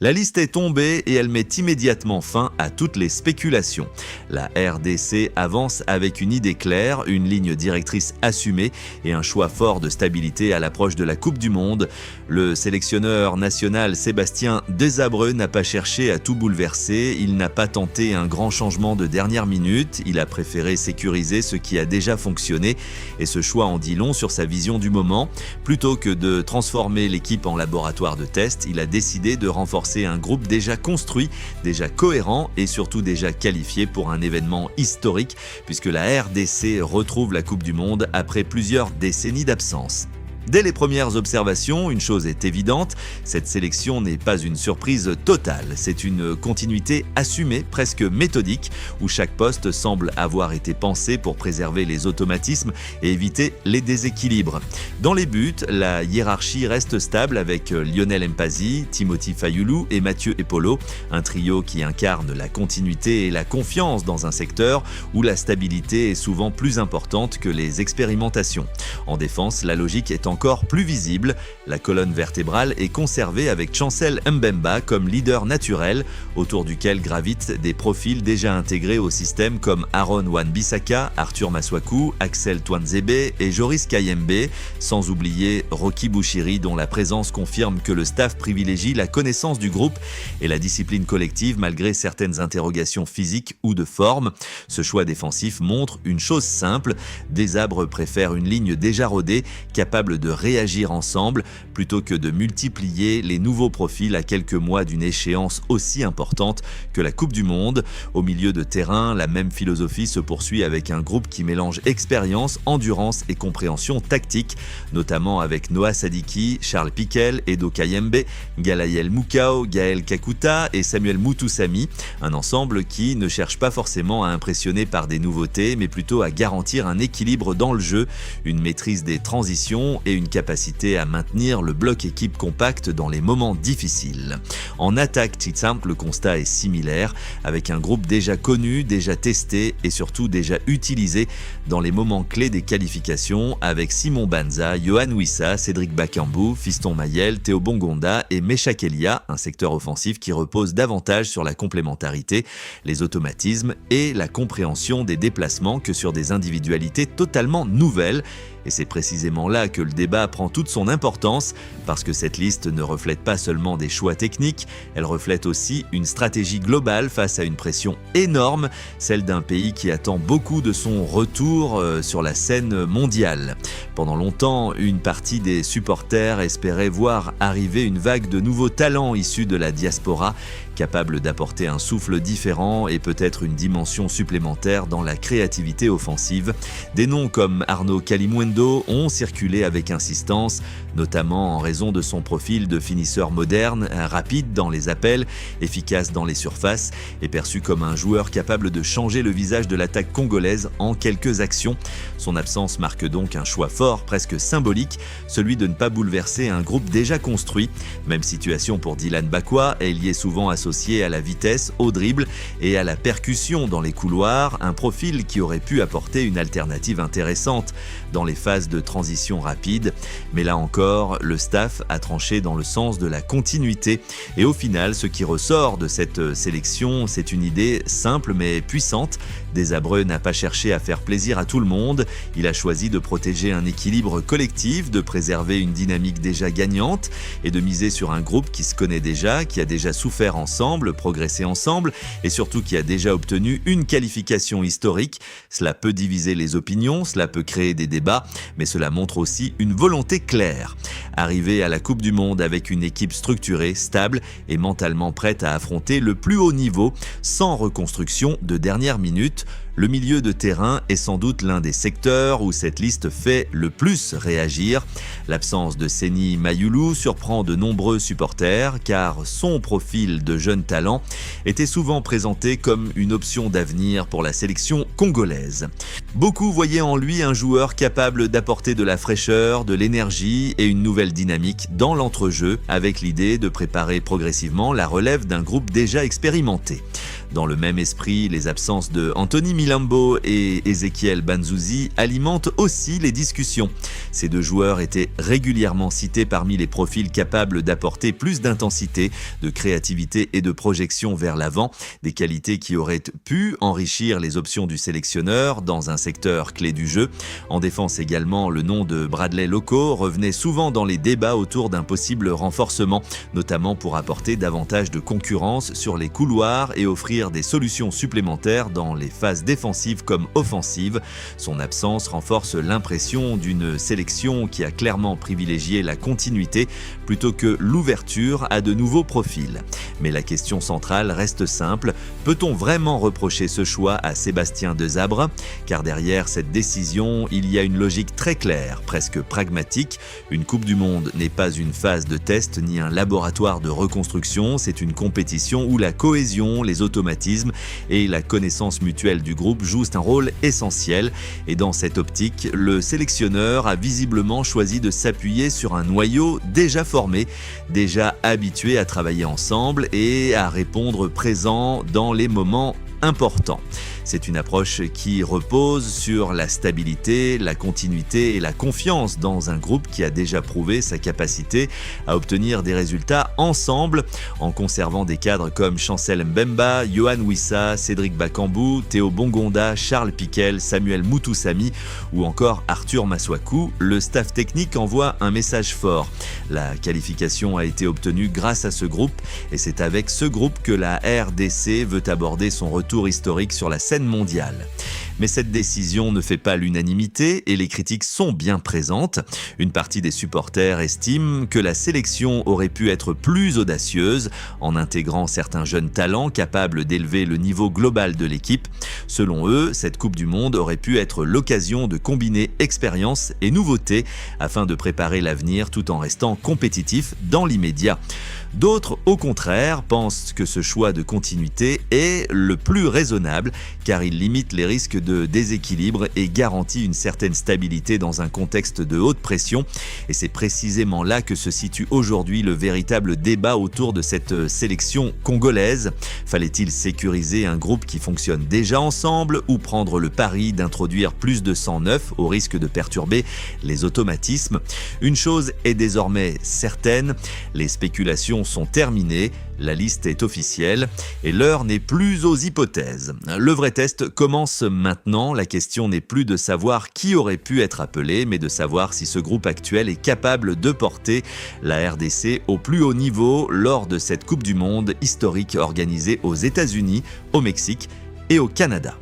La liste est tombée et elle met immédiatement fin à toutes les spéculations. La RDC avance avec une idée claire, une ligne directrice assumée et un choix fort de stabilité à l'approche de la Coupe du Monde. Le sélectionneur national Sébastien Desabreux n'a pas cherché à tout bouleverser, il n'a pas tenté un grand changement de dernière minute, il a préféré sécuriser ce qui a déjà fonctionné et ce choix en dit long sur sa vision du moment. Plutôt que de transformer l'équipe en laboratoire de test, il a décidé de renforcer un groupe déjà construit, déjà cohérent et surtout déjà qualifié pour un événement historique puisque la RDC retrouve la Coupe du Monde après plusieurs décennies d'absence. Dès les premières observations, une chose est évidente, cette sélection n'est pas une surprise totale, c'est une continuité assumée, presque méthodique, où chaque poste semble avoir été pensé pour préserver les automatismes et éviter les déséquilibres. Dans les buts, la hiérarchie reste stable avec Lionel Mpasi, Timothy Fayulu et Mathieu Epolo, un trio qui incarne la continuité et la confiance dans un secteur où la stabilité est souvent plus importante que les expérimentations. En défense, la logique est encore plus visible, la colonne vertébrale est conservée avec Chancel Mbemba comme leader naturel, autour duquel gravitent des profils déjà intégrés au système comme Aaron Wan-Bissaka, Arthur Masuaku, Axel Tuanzebe et Joris Kayembe, sans oublier Rocky Bushiri dont la présence confirme que le staff privilégie la connaissance du groupe et la discipline collective malgré certaines interrogations physiques ou de forme. Ce choix défensif montre une chose simple, Desabreux préfère une ligne déjà rodée, capable de réagir ensemble plutôt que de multiplier les nouveaux profils à quelques mois d'une échéance aussi importante que la Coupe du Monde. Au milieu de terrain, la même philosophie se poursuit avec un groupe qui mélange expérience, endurance et compréhension tactique, notamment avec Noah Sadiki, Charles Piquel, Edo Kayembe, Galayel Moukao, Gaël Kakuta et Samuel Mutusami, un ensemble qui ne cherche pas forcément à impressionner par des nouveautés mais plutôt à garantir un équilibre dans le jeu, une maîtrise des transitions et une capacité à maintenir le bloc équipe compact dans les moments difficiles. En attaque, Tzitzamp, le constat est similaire, avec un groupe déjà connu, déjà testé et surtout déjà utilisé dans les moments clés des qualifications avec Simon Banza, Yohan Wissa, Cédric Bakambu, Fiston Mayel, Théo Bongonda et Meshak Elia, un secteur offensif qui repose davantage sur la complémentarité, les automatismes et la compréhension des déplacements que sur des individualités totalement nouvelles. Et c'est précisément là que le débat prend toute son importance, parce que cette liste ne reflète pas seulement des choix techniques, elle reflète aussi une stratégie globale face à une pression énorme, celle d'un pays qui attend beaucoup de son retour sur la scène mondiale. Pendant longtemps, une partie des supporters espérait voir arriver une vague de nouveaux talents issus de la diaspora, capables d'apporter un souffle différent et peut-être une dimension supplémentaire dans la créativité offensive. Des noms comme Arnaud Kalimuendo ont circulé avec insistance, notamment en raison de son profil de finisseur moderne, rapide dans les appels, efficace dans les surfaces et perçu comme un joueur capable de changer le visage de l'attaque congolaise en quelques actions. Son absence marque donc un choix fort, presque symbolique, celui de ne pas bouleverser un groupe déjà construit. Même situation pour Dylan Bakwa, ailier souvent associé à la vitesse, au dribble et à la percussion dans les couloirs, un profil qui aurait pu apporter une alternative intéressante dans les phases de transition rapide. Mais là encore, le staff a tranché dans le sens de la continuité. Et au final, ce qui ressort de cette sélection, c'est une idée simple mais puissante. Desabreux n'a pas cherché à faire plaisir à tout le monde. Il a choisi de protéger un équilibre collectif, de préserver une dynamique déjà gagnante et de miser sur un groupe qui se connaît déjà, qui a déjà souffert ensemble, progressé ensemble et surtout qui a déjà obtenu une qualification historique. Cela peut diviser les opinions, cela peut créer des débats, mais cela montre aussi une volonté claire. Arriver à la Coupe du Monde avec une équipe structurée, stable et mentalement prête à affronter le plus haut niveau, sans reconstruction de dernière minute. Le milieu de terrain est sans doute l'un des secteurs où cette liste fait le plus réagir. L'absence de Seny Mayulu surprend de nombreux supporters car son profil de jeune talent était souvent présenté comme une option d'avenir pour la sélection congolaise. Beaucoup voyaient en lui un joueur capable d'apporter de la fraîcheur, de l'énergie et une nouvelle dynamique dans l'entrejeu avec l'idée de préparer progressivement la relève d'un groupe déjà expérimenté. Dans le même esprit, les absences de Anthony Milambo et Ezequiel Banzuzi alimentent aussi les discussions. Ces deux joueurs étaient régulièrement cités parmi les profils capables d'apporter plus d'intensité, de créativité et de projection vers l'avant, des qualités qui auraient pu enrichir les options du sélectionneur dans un secteur clé du jeu. En défense également, le nom de Bradley Loco revenait souvent dans les débats autour d'un possible renforcement, notamment pour apporter davantage de concurrence sur les couloirs et offrir des solutions supplémentaires dans les phases défensives comme offensives. Son absence renforce l'impression d'une sélection qui a clairement privilégié la continuité plutôt que l'ouverture à de nouveaux profils. Mais la question centrale reste simple, peut-on vraiment reprocher ce choix à Sébastien Desabre? Car derrière cette décision, il y a une logique très claire, presque pragmatique. Une Coupe du Monde n'est pas une phase de test ni un laboratoire de reconstruction, c'est une compétition où la cohésion, les automatismes et la connaissance mutuelle du groupe jouent un rôle essentiel. Et dans cette optique, le sélectionneur a visiblement choisi de s'appuyer sur un noyau déjà formé, déjà habitué à travailler ensemble et à répondre présent dans les moments importants. C'est une approche qui repose sur la stabilité, la continuité et la confiance dans un groupe qui a déjà prouvé sa capacité à obtenir des résultats ensemble, en conservant des cadres comme Chancel Mbemba, Yohan Wissa, Cédric Bakambu, Théo Bongonda, Charles Piquel, Samuel Moutoussamy ou encore Arthur Massakou. Le staff technique envoie un message fort. La qualification a été obtenue grâce à ce groupe et c'est avec ce groupe que la RDC veut aborder son retour historique sur la scène mondiale. Mais cette décision ne fait pas l'unanimité et les critiques sont bien présentes. Une partie des supporters estime que la sélection aurait pu être plus audacieuse en intégrant certains jeunes talents capables d'élever le niveau global de l'équipe. Selon eux, cette Coupe du Monde aurait pu être l'occasion de combiner expérience et nouveauté afin de préparer l'avenir tout en restant compétitif dans l'immédiat. D'autres, au contraire, pensent que ce choix de continuité est le plus raisonnable car il limite les risques de déséquilibre et garantit une certaine stabilité dans un contexte de haute pression. Et c'est précisément là que se situe aujourd'hui le véritable débat autour de cette sélection congolaise. Fallait-il sécuriser un groupe qui fonctionne déjà ensemble ou prendre le pari d'introduire plus de sang neuf au risque de perturber les automatismes? Une chose est désormais certaine, les spéculations sont terminées, la liste est officielle et l'heure n'est plus aux hypothèses. Le vrai test commence maintenant, la question n'est plus de savoir qui aurait pu être appelé, mais de savoir si ce groupe actuel est capable de porter la RDC au plus haut niveau lors de cette Coupe du Monde historique organisée aux États-Unis, au Mexique et au Canada.